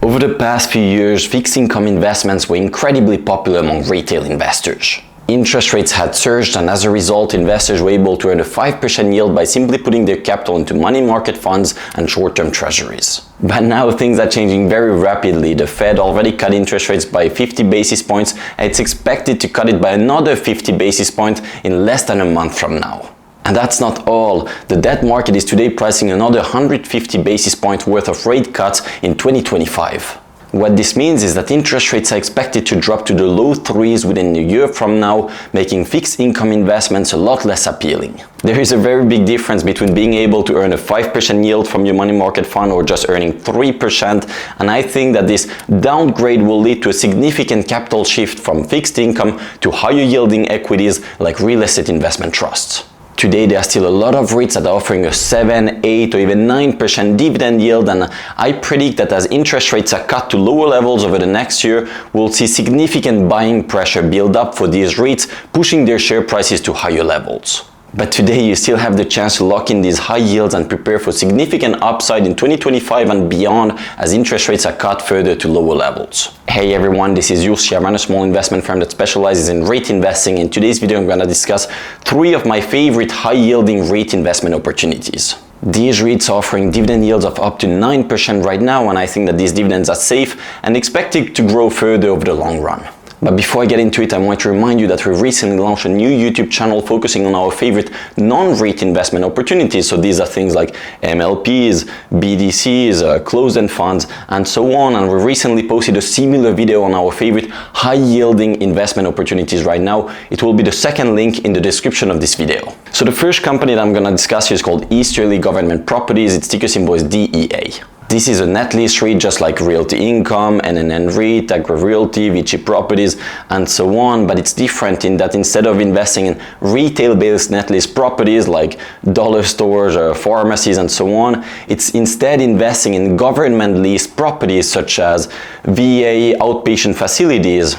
Over the past few years, fixed income investments were incredibly popular among retail investors. Interest rates had surged, and as a result, investors were able to earn a 5% yield by simply putting their capital into money market funds and short-term treasuries. But now things are changing very rapidly. The Fed already cut interest rates by 50 basis points, and it's expected to cut it by another 50 basis points in less than a month from now. And that's not all. The debt market is today pricing another 150 basis points worth of rate cuts in 2025. What this means is that interest rates are expected to drop to the low threes within a year from now, making fixed income investments a lot less appealing. There is a very big difference between being able to earn a 5% yield from your money market fund or just earning 3%, and I think that this downgrade will lead to a significant capital shift from fixed income to higher yielding equities like real estate investment trusts. Today, there are still a lot of REITs that are offering a 7, 8 or even 9% dividend yield, and I predict that as interest rates are cut to lower levels over the next year, we'll see significant buying pressure build up for these REITs, pushing their share prices to higher levels. But today you still have the chance to lock in these high yields and prepare for significant upside in 2025 and beyond as interest rates are cut further to lower levels. Hey everyone, this is YCHARTS. I run a small investment firm that specializes in REIT investing. In today's video, I'm going to discuss 3 of my favorite high-yielding REIT investment opportunities. These REITs are offering dividend yields of up to 9% right now, and I think that these dividends are safe and expected to grow further over the long run. But before I get into it, I want to remind you that we recently launched a new YouTube channel focusing on our favorite non-REIT investment opportunities. So these are things like MLPs, BDCs, closed-end funds, and so on. And we recently posted a similar video on our favorite high-yielding investment opportunities right now. It will be the second link in the description of this video. So the first company that I'm going to discuss here is called Easterly Government Properties. Its ticker symbol is DEA. This is a net lease REIT just like Realty Income, NNN-REIT, Agri Realty, Vichy Properties, and so on, but it's different in that instead of investing in retail-based net lease properties like dollar stores or pharmacies and so on, it's instead investing in government-leased properties such as VA outpatient facilities,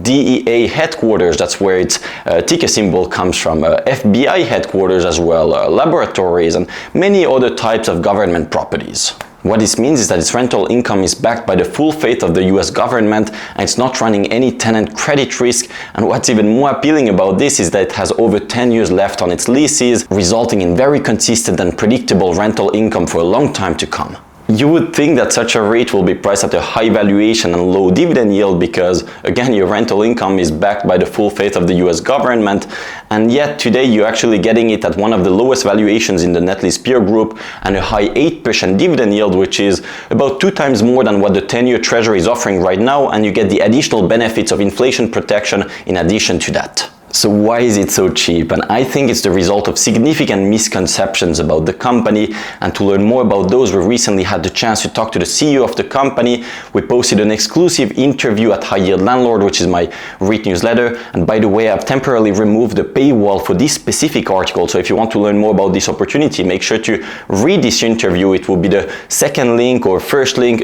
DEA headquarters, that's where its ticker symbol comes from, FBI headquarters as well, laboratories, and many other types of government properties. What this means is that its rental income is backed by the full faith of the US government, and it's not running any tenant credit risk. And what's even more appealing about this is that it has over 10 years left on its leases, resulting in very consistent and predictable rental income for a long time to come. You would think that such a REIT will be priced at a high valuation and low dividend yield because, again, your rental income is backed by the full faith of the US government, and yet today you're actually getting it at one of the lowest valuations in the net lease peer group and a high 8% dividend yield, which is about 2 times more than what the 10-year treasury is offering right now, and you get the additional benefits of inflation protection in addition to that. So why is it so cheap? And I think it's the result of significant misconceptions about the company. And to learn more about those, we recently had the chance to talk to the CEO of the company. We posted an exclusive interview at High Yield Landlord, which is my REIT newsletter. And by the way, I've temporarily removed the paywall for this specific article. So if you want to learn more about this opportunity, make sure to read this interview. It will be the second link or first link,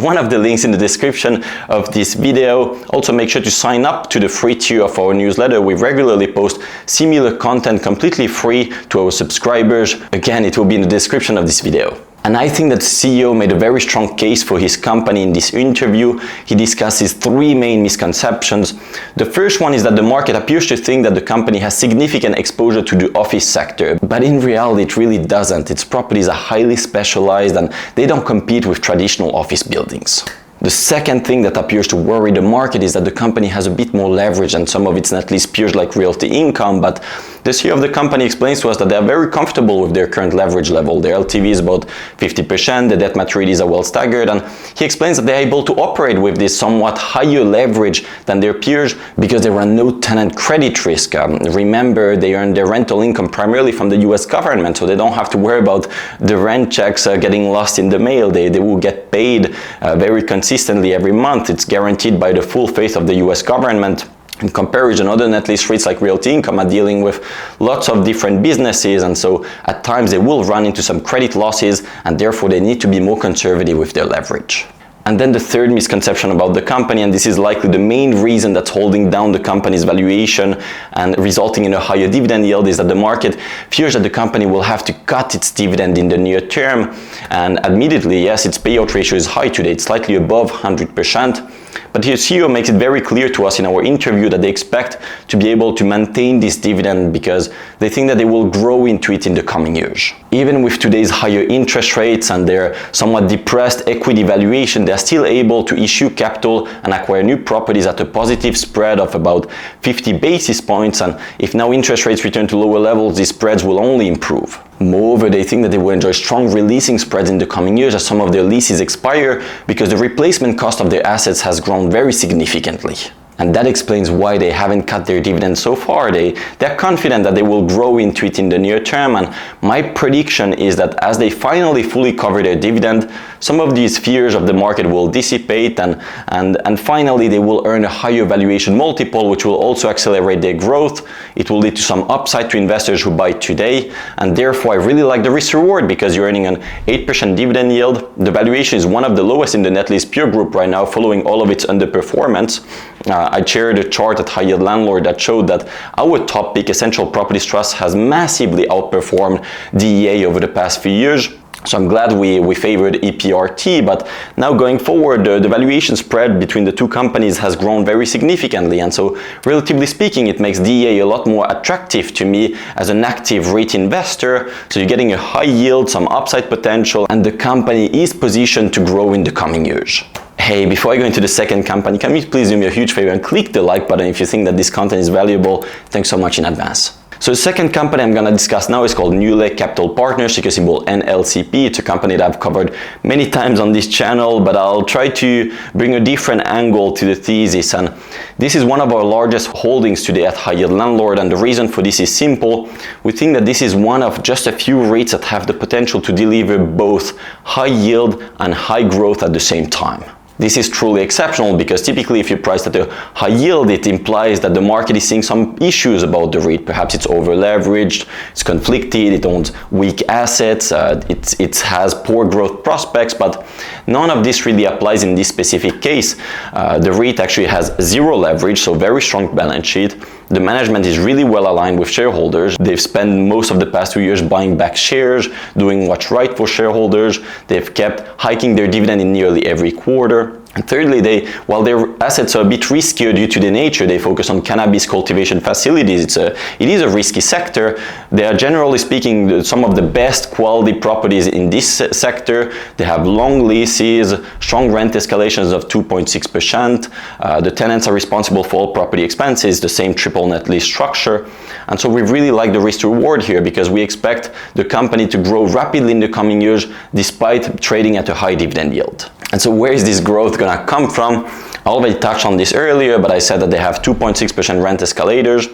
one of the links in the description of this video. Also make sure to sign up to the free tier of our newsletter. We regularly post similar content completely free to our subscribers. Again, it will be in the description of this video. And I think that the CEO made a very strong case for his company in this interview. He discusses 3 main misconceptions. The first one is that the market appears to think that the company has significant exposure to the office sector, but in reality it really doesn't. Its properties are highly specialized and they don't compete with traditional office buildings. The second thing that appears to worry the market is that the company has a bit more leverage than some of its net lease peers like Realty Income, but the CEO of the company explains to us that they are very comfortable with their current leverage level. Their LTV is about 50%, the debt maturities are well staggered, and he explains that they are able to operate with this somewhat higher leverage than their peers because there are no tenant credit risk. Remember, they earn their rental income primarily from the US government, so they don't have to worry about the rent checks getting lost in the mail. They will get paid very consistently every month. It's guaranteed by the full faith of the US government. In comparison, other net lease REITs like Realty Income are dealing with lots of different businesses, and so at times they will run into some credit losses, and therefore they need to be more conservative with their leverage. And And then the third misconception about the company, and this is likely the main reason that's holding down the company's valuation and resulting in a higher dividend yield, is that the market fears that the company will have to cut its dividend in the near term. And admittedly, yes, its payout ratio is high today, it's slightly above 100%. But here CEO makes it very clear to us in our interview that they expect to be able to maintain this dividend because they think that they will grow into it in the coming years. Even with today's higher interest rates and their somewhat depressed equity valuation, they're still able to issue capital and acquire new properties at a positive spread of about 50 basis points. And if now interest rates return to lower levels, these spreads will only improve. Moreover, they think that they will enjoy strong releasing spreads in the coming years as some of their leases expire because the replacement cost of their assets has grown very significantly. And that explains why they haven't cut their dividend so far. They're confident that they will grow into it in the near term, and my prediction is that as they finally fully cover their dividend, some of these fears of the market will dissipate and finally they will earn a higher valuation multiple, which will also accelerate their growth. It will lead to some upside to investors who buy today, and therefore I really like the risk reward because you're earning an 8% dividend yield. The valuation is one of the lowest in the net lease peer group right now, following all of its underperformance. I shared a chart at High Yield Landlord that showed that our top pick, Essential Properties Trust, has massively outperformed DEA over the past few years. So I'm glad we favored EPRT, but now going forward, the valuation spread between the two companies has grown very significantly, and so relatively speaking, it makes DEA a lot more attractive to me as an active REIT investor. So you're getting a high yield, some upside potential, and the company is positioned to grow in the coming years. Hey, before I go into the second company, can you please do me a huge favor and click the like button if you think that this content is valuable? Thanks so much in advance. So the second company I'm going to discuss now is called NewLake Capital Partners, ticker symbol NLCP. It's a company that I've covered many times on this channel, but I'll try to bring a different angle to the thesis. And this is one of our largest holdings today at High Yield Landlord, and the reason for this is simple. We think that this is one of just a few REITs that have the potential to deliver both high yield and high growth at the same time. This is truly exceptional because typically if you price at a high yield, it implies that the market is seeing some issues about the REIT. Perhaps it's over leveraged, it's conflicted, it owns weak assets, it has poor growth prospects, but none of this really applies in this specific case. The REIT actually has zero leverage, so very strong balance sheet. The management is really well aligned with shareholders. They've spent most of the past 2 years buying back shares, doing what's right for shareholders. They've kept hiking their dividend in nearly every quarter. And thirdly, while their assets are a bit riskier due to their nature, they focus on cannabis cultivation facilities. It is a risky sector. They are, generally speaking, some of the best quality properties in this sector. They have long leases, strong rent escalations of 2.6%. The tenants are responsible for all property expenses, the same triple net lease structure. And so we really like the risk to reward here because we expect the company to grow rapidly in the coming years despite trading at a high dividend yield. And so where is this growth going to come from? I already touched on this earlier, but I said that they have 2.6% rent escalators.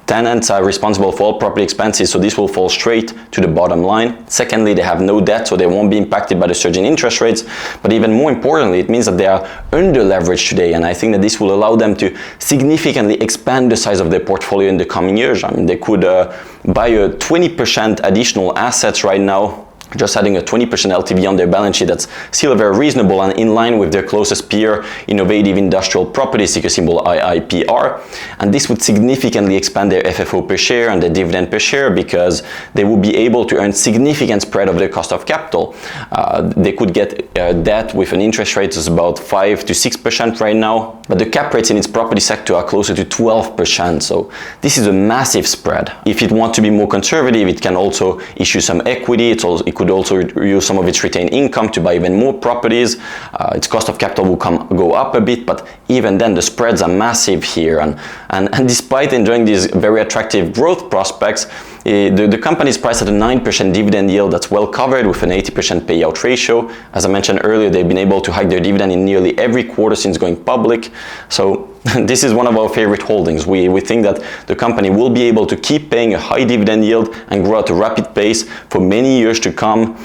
Tenants are responsible for all property expenses, so this will fall straight to the bottom line. Secondly, they have no debt, so they won't be impacted by the surge in interest rates. But even more importantly, it means that they are under leveraged today, and I think that this will allow them to significantly expand the size of their portfolio in the coming years. I mean, they could buy a 20% additional assets right now, just adding a 20% LTV on their balance sheet. That's still very reasonable and in line with their closest peer, Modiv Industrial Properties, ticker symbol IIPR. And this would significantly expand their FFO per share and their dividend per share because they would be able to earn significant spread of their cost of capital. They could get debt with an interest rate that's about 5 to 6% right now, but the cap rates in its property sector are closer to 12%. So this is a massive spread. If it wants to be more conservative, it can also issue some equity. It could also use some of its retained income to buy even more properties. Its cost of capital will go up a bit, but even then the spreads are massive here. And despite enjoying these very attractive growth prospects, the company is priced at a 9% dividend yield that's well covered with an 80% payout ratio. As I mentioned earlier, they've been able to hike their dividend in nearly every quarter since going public. So this is one of our favorite holdings. We think that the company will be able to keep paying a high dividend yield and grow at a rapid pace for many years to come.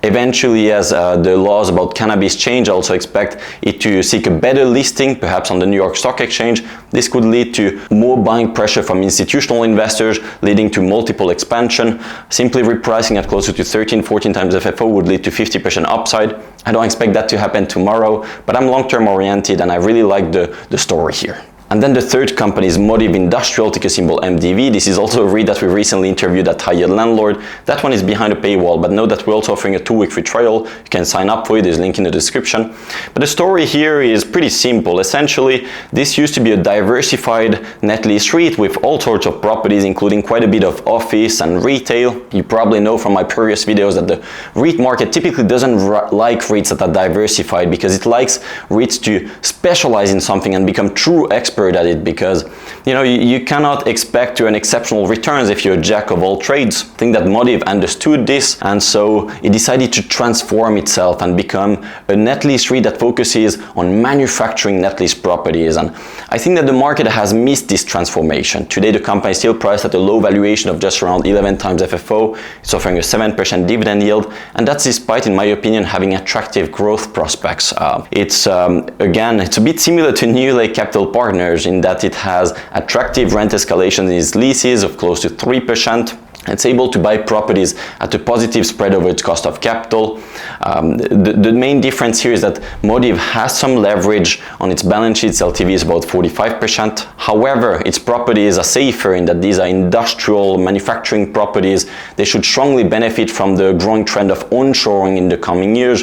Eventually, as the laws about cannabis change, I also expect it to seek a better listing, perhaps on the New York Stock Exchange. This could lead to more buying pressure from institutional investors, leading to multiple expansion. Simply repricing at closer to 13-14 times FFO would lead to 50% upside. I don't expect that to happen tomorrow, but I'm long-term oriented and I really like the story here. And then the third company is Modiv Industrial, ticker symbol MDV. This is also a REIT that we recently interviewed at High Yield Landlord. That one is behind a paywall, but know that we're also offering a 2-week free trial. You can sign up for it, there's a link in the description. But the story here is pretty simple. Essentially, this used to be a diversified net lease REIT with all sorts of properties, including quite a bit of office and retail. You probably know from my previous videos that the REIT market typically doesn't like REITs that are diversified, because it likes REITs to specialize in something and become true experts at it, because you cannot expect to earn exceptional returns if you're a jack of all trades. I think that Modiv understood this, and so it decided to transform itself and become a net lease REIT that focuses on manufacturing net lease properties. And I think that the market has missed this transformation. Today the company is still priced at a low valuation of just around 11 times FFO. It's offering a 7% dividend yield, and that's despite, in my opinion, having attractive growth prospects. Again, it's a bit similar to NewLake Capital Partners in that it has attractive rent escalations in its leases of close to 3%. It's able to buy properties at a positive spread over its cost of capital. The main difference here is that Modiv has some leverage on its balance sheet. Its LTV is about 45%. However, its properties are safer in that these are industrial manufacturing properties. They should strongly benefit from the growing trend of onshoring in the coming years.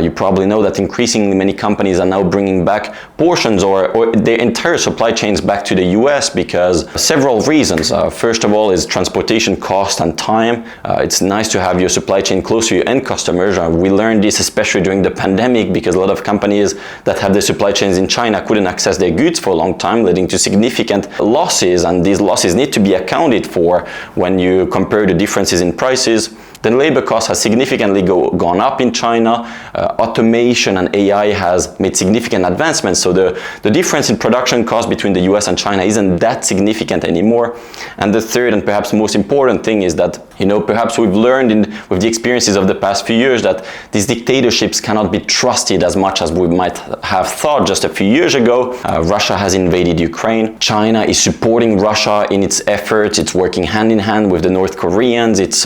You probably know that increasingly many companies are now bringing back portions or their entire supply chains back to the US because several reasons. First of all is transportation cost and time. It's nice to have your supply chain close to your end customers. We learned this especially during the pandemic, because a lot of companies that have their supply chains in China couldn't access their goods for a long time, leading to significant losses, and these losses need to be accounted for when you compare the differences in prices. Then labor costs has significantly gone up in China. Automation and AI has made significant advancements, so the difference in production costs between the US and China isn't that significant anymore. And the third and perhaps most important thing is that, perhaps we've learned with the experiences of the past few years that these dictatorships cannot be trusted as much as we might have thought just a few years ago. Russia has invaded Ukraine. China is supporting Russia in its efforts. It's working hand in hand with the North Koreans. It's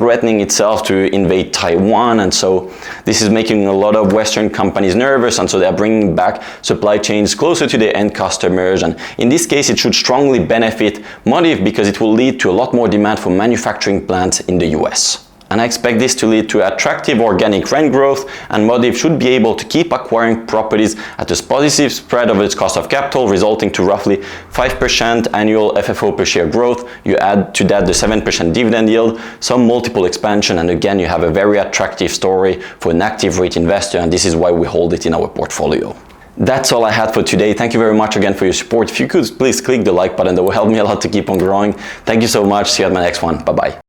threatening itself to invade Taiwan, and so this is making a lot of Western companies nervous, and so they're bringing back supply chains closer to their end customers. And in this case, it should strongly benefit Modiv because it will lead to a lot more demand for manufacturing plants in the US. And I expect this to lead to attractive organic rent growth, and Modiv should be able to keep acquiring properties at a positive spread of its cost of capital, resulting to roughly 5% annual FFO per share growth. You add to that the 7% dividend yield, some multiple expansion, and again, you have a very attractive story for an active REIT investor, and this is why we hold it in our portfolio. That's all I had for today. Thank you very much again for your support. If you could, please click the like button. That will help me a lot to keep on growing. Thank you so much. See you at my next one. Bye-bye.